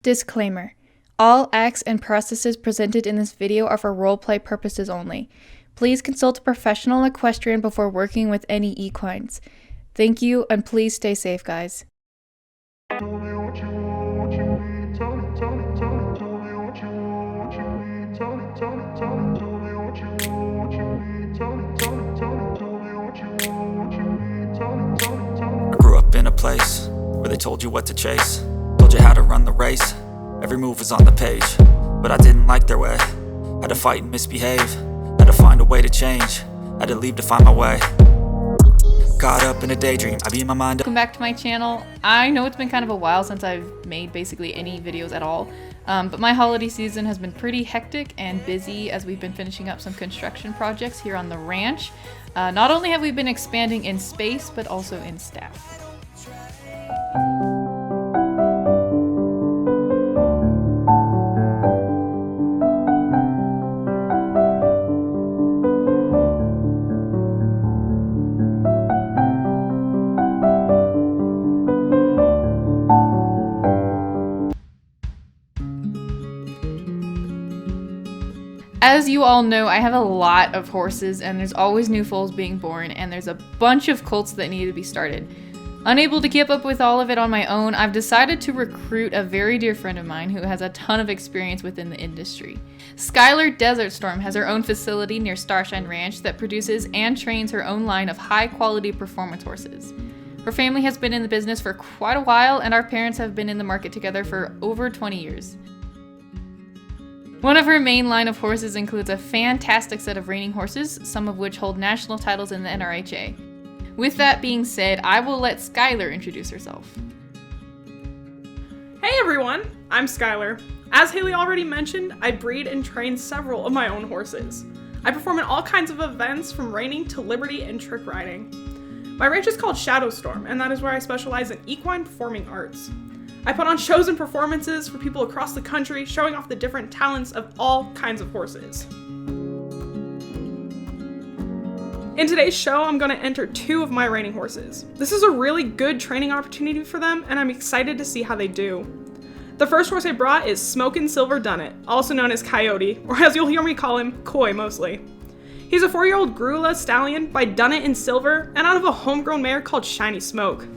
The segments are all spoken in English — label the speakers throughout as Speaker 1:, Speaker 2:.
Speaker 1: Disclaimer. All acts and processes presented in this video are for roleplay purposes only. Please consult a professional equestrian before working with any equines. Thank you, and please stay safe, guys.
Speaker 2: I grew up in a place where they told you what to chase, told you how to run the race. Every move was on the page, but I didn't like their way. Had to fight and misbehave, had to find a way to change, had to leave to find my way. Caught up in a daydream, I beat my mind up.
Speaker 1: Welcome back to my channel. I know it's been kind of a while since I've made basically any videos at all, but my holiday season has been pretty hectic and busy as we've been finishing up some construction projects here on the ranch. Not only have we been expanding in space, but also in staff. As you all know, I have a lot of horses and there's always new foals being born, and there's a bunch of colts that need to be started. Unable to keep up with all of it on my own, I've decided to recruit a very dear friend of mine who has a ton of experience within the industry. Skylar Desert Storm has her own facility near Starshine Ranch that produces and trains her own line of high-quality performance horses. Her family has been in the business for quite a while, and our parents have been in the market together for over 20 years. One of her main line of horses includes a fantastic set of reining horses, some of which hold national titles in the NRHA. With that being said, I will let Skylar introduce herself.
Speaker 3: Hey everyone, I'm Skylar. As Haley already mentioned, I breed and train several of my own horses. I perform in all kinds of events from reining to liberty and trick riding. My ranch is called Shadow Storm, and that is where I specialize in equine performing arts. I put on shows and performances for people across the country, showing off the different talents of all kinds of horses. In today's show, I'm going to enter two of my reining horses. This is a really good training opportunity for them, and I'm excited to see how they do. The first horse I brought is Smokin' Silver Dunnet, also known as Coyote, or as you'll hear me call him, Coy mostly. He's a 4-year-old Grulla stallion by Dunnet in Silver, and out of a homegrown mare called Shiny Smoke.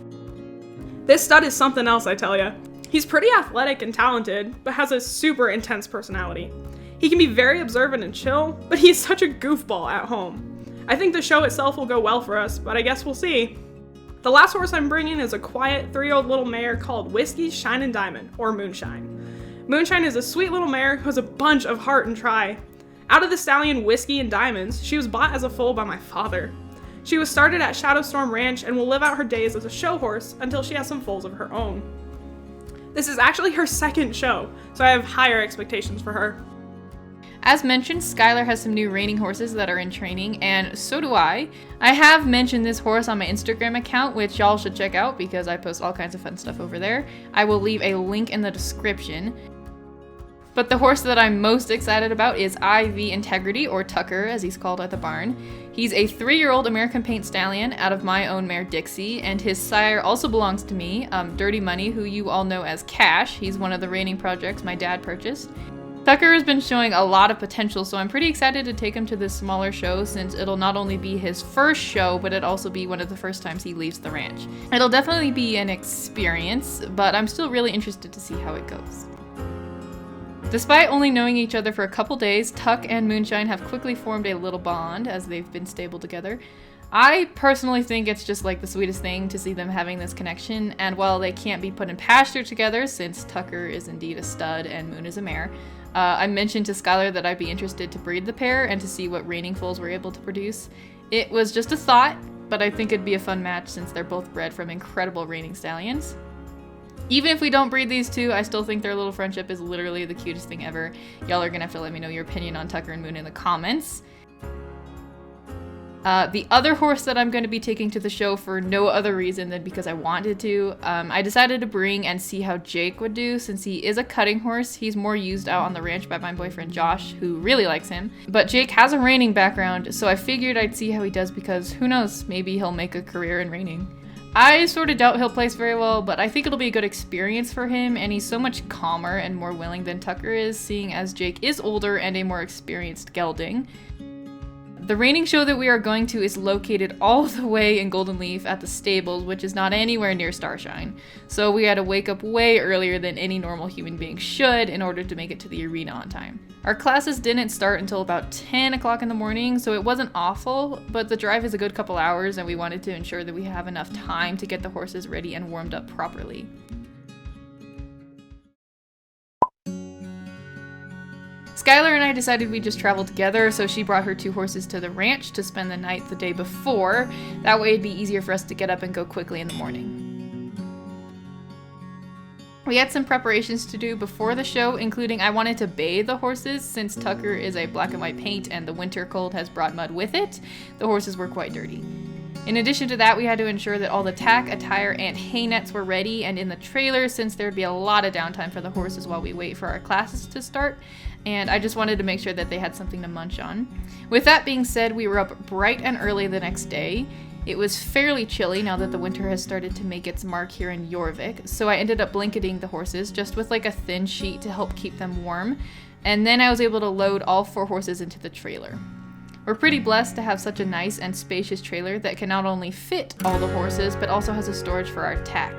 Speaker 3: This stud is something else, I tell ya. He's pretty athletic and talented, but has a super intense personality. He can be very observant and chill, but he's such a goofball at home. I think the show itself will go well for us, but I guess we'll see. The last horse I'm bringing is a quiet 3-year-old little mare called Whiskey, Shine, and Diamond, or Moonshine. Moonshine is a sweet little mare who has a bunch of heart and try. Out of the stallion Whiskey and Diamonds, she was bought as a foal by my father. She was started at Shadow Storm Ranch and will live out her days as a show horse until she has some foals of her own. This is actually her second show, so I have higher expectations for her.
Speaker 1: As mentioned, Skylar has some new reining horses that are in training, and so do I. I have mentioned this horse on my Instagram account, which y'all should check out because I post all kinds of fun stuff over there. I will leave a link in the description. But the horse that I'm most excited about is IV Integrity, or Tucker as he's called at the barn. He's a 3-year-old American paint stallion out of my own mare Dixie, and his sire also belongs to me, Dirty Money, who you all know as Cash. He's one of the reining projects my dad purchased. Tucker has been showing a lot of potential, so I'm pretty excited to take him to this smaller show since it'll not only be his first show, but it'll also be one of the first times he leaves the ranch. It'll definitely be an experience, but I'm still really interested to see how it goes. Despite only knowing each other for a couple days, Tuck and Moonshine have quickly formed a little bond as they've been stable together. I personally think it's just like the sweetest thing to see them having this connection, and while they can't be put in pasture together since Tucker is indeed a stud and Moon is a mare, I mentioned to Skylar that I'd be interested to breed the pair and to see what reining foals were able to produce. It was just a thought, but I think it'd be a fun match since they're both bred from incredible reining stallions. Even if we don't breed these two, I still think their little friendship is literally the cutest thing ever. Y'all are gonna have to let me know your opinion on Tucker and Moon in the comments. The other horse that I'm going to be taking to the show for no other reason than because I wanted to, I decided to bring and see how Jake would do since he is a cutting horse. He's more used out on the ranch by my boyfriend Josh, who really likes him. But Jake has a reining background, so I figured I'd see how he does because who knows, maybe he'll make a career in reining. I sort of doubt he'll place very well, but I think it'll be a good experience for him, and he's so much calmer and more willing than Tucker is, seeing as Jake is older and a more experienced gelding. The reining show that we are going to is located all the way in Golden Leaf at the stables, which is not anywhere near Starshine. So we had to wake up way earlier than any normal human being should in order to make it to the arena on time. Our classes didn't start until about 10 o'clock in the morning, so it wasn't awful, but the drive is a good couple hours and we wanted to ensure that we have enough time to get the horses ready and warmed up properly. Skylar and I decided we'd just travel together, so she brought her 2 horses to the ranch to spend the night the day before. That way it'd be easier for us to get up and go quickly in the morning. We had some preparations to do before the show, including I wanted to bathe the horses since Tucker is a black and white paint and the winter cold has brought mud with it. The horses were quite dirty. In addition to that, we had to ensure that all the tack, attire, and hay nets were ready and in the trailer since there'd be a lot of downtime for the horses while we wait for our classes to start, and I just wanted to make sure that they had something to munch on. With that being said, we were up bright and early the next day. It was fairly chilly now that the winter has started to make its mark here in Jorvik, so I ended up blanketing the horses just with like a thin sheet to help keep them warm, and then I was able to load all 4 horses into the trailer. We're pretty blessed to have such a nice and spacious trailer that can not only fit all the horses, but also has a storage for our tack.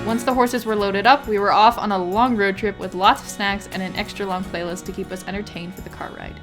Speaker 1: Once the horses were loaded up, we were off on a long road trip with lots of snacks and an extra long playlist to keep us entertained for the car ride.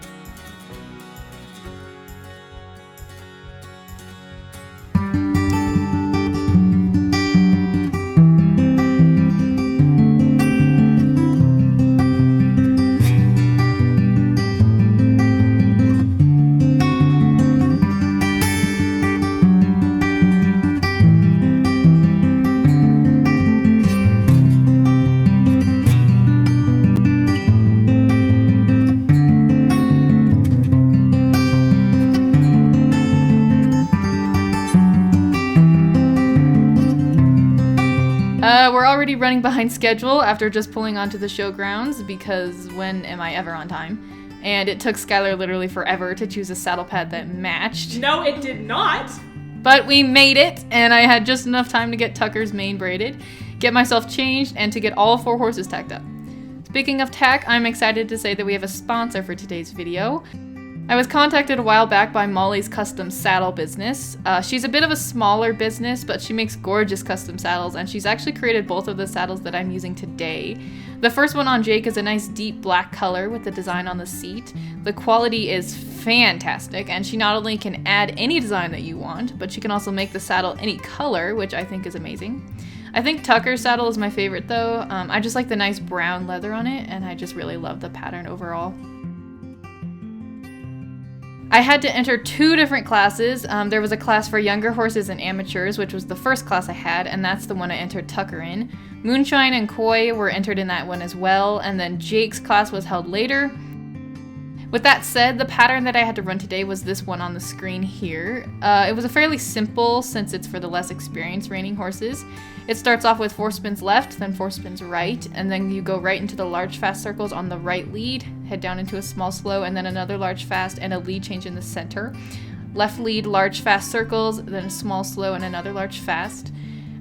Speaker 1: We're already running behind schedule after just pulling onto the showgrounds because when am I ever on time? And it took Skylar literally forever to choose a saddle pad that matched.
Speaker 3: No, it did not!
Speaker 1: But we made it, and I had just enough time to get Tucker's mane braided, get myself changed, and to get all 4 horses tacked up. Speaking of tack, I'm excited to say that we have a sponsor for today's video. I was contacted a while back by Molly's Custom Saddle business. She's a bit of a smaller business, but she makes gorgeous custom saddles, and she's actually created both of the saddles that I'm using today. The first one on Jake is a nice deep black color with the design on the seat. The quality is fantastic, and she not only can add any design that you want, but she can also make the saddle any color, which I think is amazing. I think Tucker's saddle is my favorite though. I just like the nice brown leather on it, and I just really love the pattern overall. I had to enter 2 different classes. There was a class for younger horses and amateurs, which was the first class I had, and that's the one I entered Tucker in. Moonshine and Koi were entered in that one as well, and then Jake's class was held later. With that said, the pattern that I had to run today was this one on the screen here. It was a fairly simple since it's for the less experienced reining horses. It starts off with 4 spins left, then 4 spins right, and then you go right into the large fast circles on the right lead, head down into a small slow, and then another large fast and a lead change in the center. Left lead, large fast circles, then a small slow and another large fast.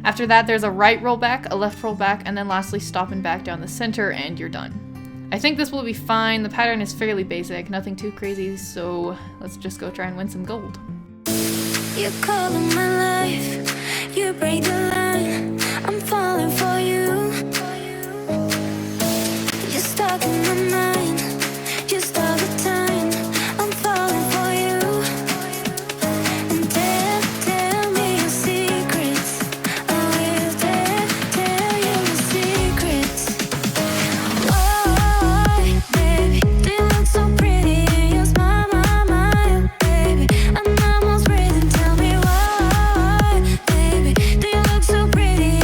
Speaker 1: After that, there's a right roll back, a left roll back, and then lastly stop and back down the center, and you're done. I think this will be fine. The pattern is fairly basic, nothing too crazy, so let's just go try and win some gold.
Speaker 4: You call in my life, you break the line, I'm falling for you. You're stuck in my mind, you stall the time, I'm falling for you. And tell me your secrets, I will tell you your secrets. Why, baby, do you look so pretty in your smile, my, baby, I'm almost breathing, tell me why, baby, do you look so pretty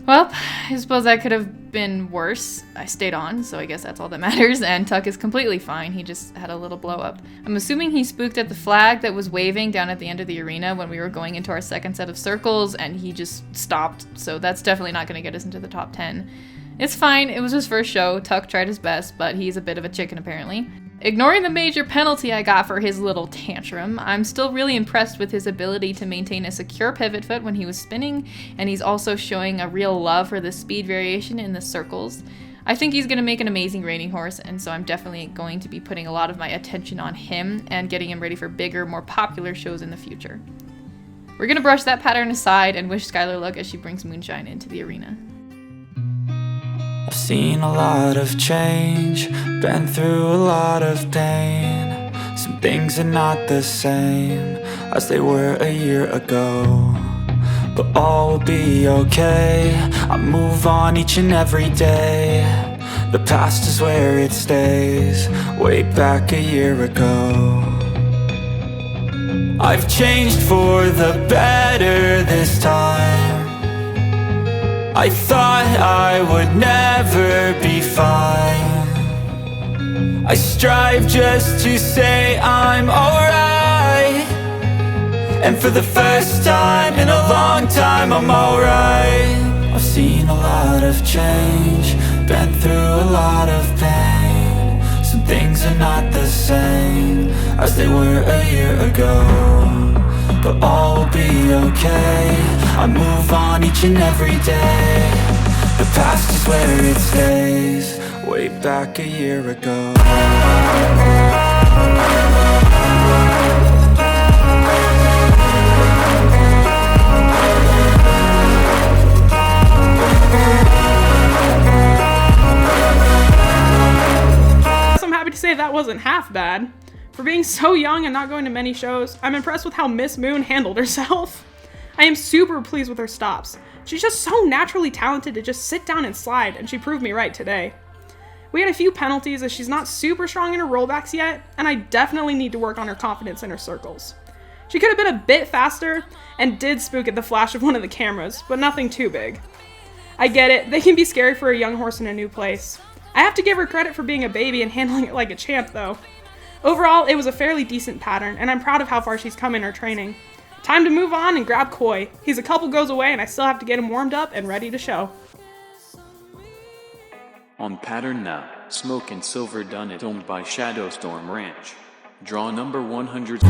Speaker 1: Well, I suppose that could have been worse. I stayed on, so I guess that's all that matters, and Tuck is completely fine. He just had a little blow up. I'm assuming he spooked at the flag that was waving down at the end of the arena when we were going into our second set of circles, and he just stopped, so that's definitely not going to get us into the top 10. It's fine, it was his first show. Tuck tried his best, but he's a bit of a chicken apparently. Ignoring the major penalty I got for his little tantrum, I'm still really impressed with his ability to maintain a secure pivot foot when he was spinning, and he's also showing a real love for the speed variation in the circles. I think he's going to make an amazing reining horse, and so I'm definitely going to be putting a lot of my attention on him and getting him ready for bigger, more popular shows in the future. We're going to brush that pattern aside and wish Skylar luck as she brings Moonshine into the arena.
Speaker 2: I've seen a lot of change, been through a lot of pain. Some things are not the same as they were a year ago, but all will be okay. I move on each and every day. The past is where it stays, way back a year ago. I've changed for the better this time. I thought I would never be fine. I strive just to say I'm alright, and for the first time in a long time I'm alright. I've seen a lot of change, been through a lot of pain. Some things are not the same as they were a year ago, but all will be okay. I move on each and every day. The past is where it stays, way back a year ago.
Speaker 3: I'm happy to say that wasn't half bad. For being so young and not going to many shows, I'm impressed with how Miss Moon handled herself. I am super pleased with her stops. She's just so naturally talented to just sit down and slide, and she proved me right today. We had a few penalties as she's not super strong in her rollbacks yet, and I definitely need to work on her confidence in her circles. She could have been a bit faster and did spook at the flash of one of the cameras, but nothing too big. I get it, they can be scary for a young horse in a new place. I have to give her credit for being a baby and handling it like a champ though. Overall, it was a fairly decent pattern, and I'm proud of how far she's come in her training. Time to move on and grab Koi. He's a couple goes away and I still have to get him warmed up and ready to show.
Speaker 5: On pattern now, Smoke and Silver Done It, owned by Shadowstorm Ranch. Draw number 100.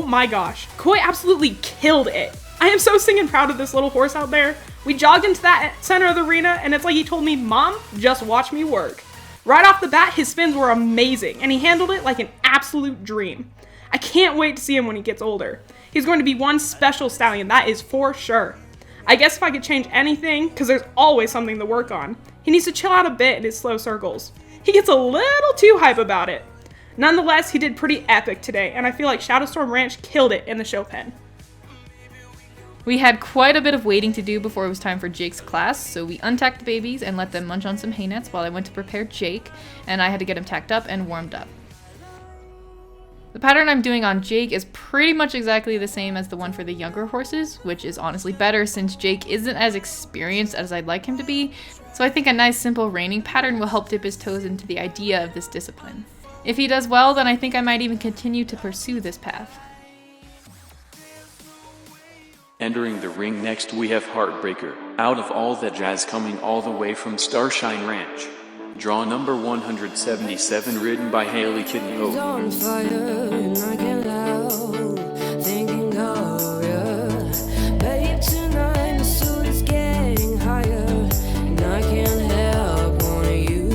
Speaker 3: My gosh, Koi absolutely killed it. I am so singing proud of this little horse out there. We jogged into that center of the arena and it's like he told me, Mom, just watch me work. Right off the bat, his spins were amazing and he handled it like an absolute dream. I can't wait to see him when he gets older. He's going to be one special stallion, that is for sure. I guess if I could change anything, because there's always something to work on, he needs to chill out a bit in his slow circles. He gets a little too hype about it. Nonetheless, he did pretty epic today, and I feel like Shadowstorm Ranch killed it in the show pen.
Speaker 1: We had quite a bit of waiting to do before it was time for Jake's class, so we untacked the babies and let them munch on some hay nets while I went to prepare Jake, and I had to get him tacked up and warmed up. The pattern I'm doing on Jake is pretty much exactly the same as the one for the younger horses, which is honestly better since Jake isn't as experienced as I'd like him to be, so I think a nice simple reining pattern will help dip his toes into the idea of this discipline. If he does well, then I think I might even continue to pursue this path.
Speaker 5: Entering the ring next we have Heartbreaker, out of all that jazz coming all the way from Starshine Ranch. Draw number 177 written by Haley Kittenhope.
Speaker 4: On fire and I can't help thinking of you. Babe, tonight the suit is getting higher and I can't help wanting you.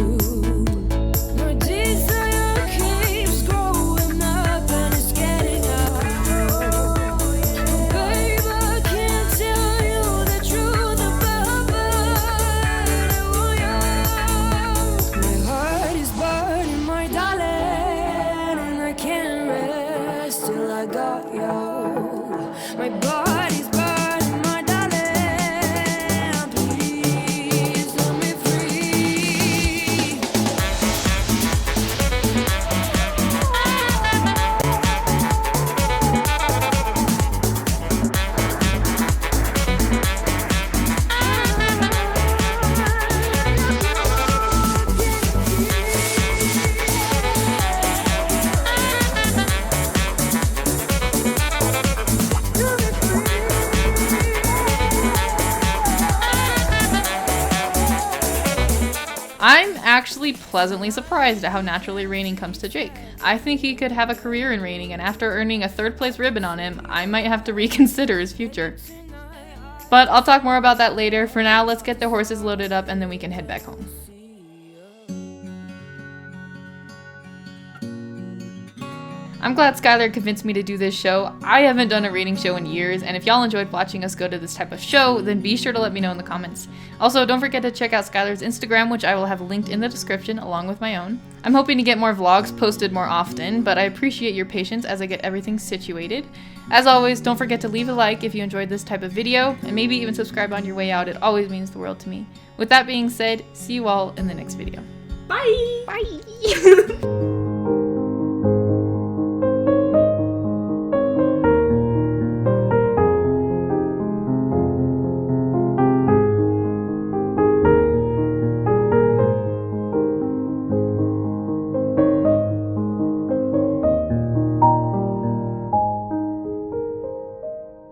Speaker 4: My desire keeps growing up and it's getting out. Babe, I can't tell you the truth about you. My heart is burning, my darling, and I can't rest till I got you. My body's burning, my darling, please set me free.
Speaker 1: I'm actually pleasantly surprised at how naturally reining comes to Jake. I think he could have a career in reining, and after earning a 3rd place ribbon on him, I might have to reconsider his future. But I'll talk more about that later. For now, let's get the horses loaded up and then we can head back home. I'm glad Skylar convinced me to do this show. I haven't done a reining show in years, and if y'all enjoyed watching us go to this type of show, then be sure to let me know in the comments. Also, don't forget to check out Skylar's Instagram, which I will have linked in the description along with my own. I'm hoping to get more vlogs posted more often, but I appreciate your patience as I get everything situated. As always, don't forget to leave a like if you enjoyed this type of video, and maybe even subscribe on your way out. It always means the world to me. With that being said, see you all in the next video.
Speaker 3: Bye!
Speaker 1: Bye!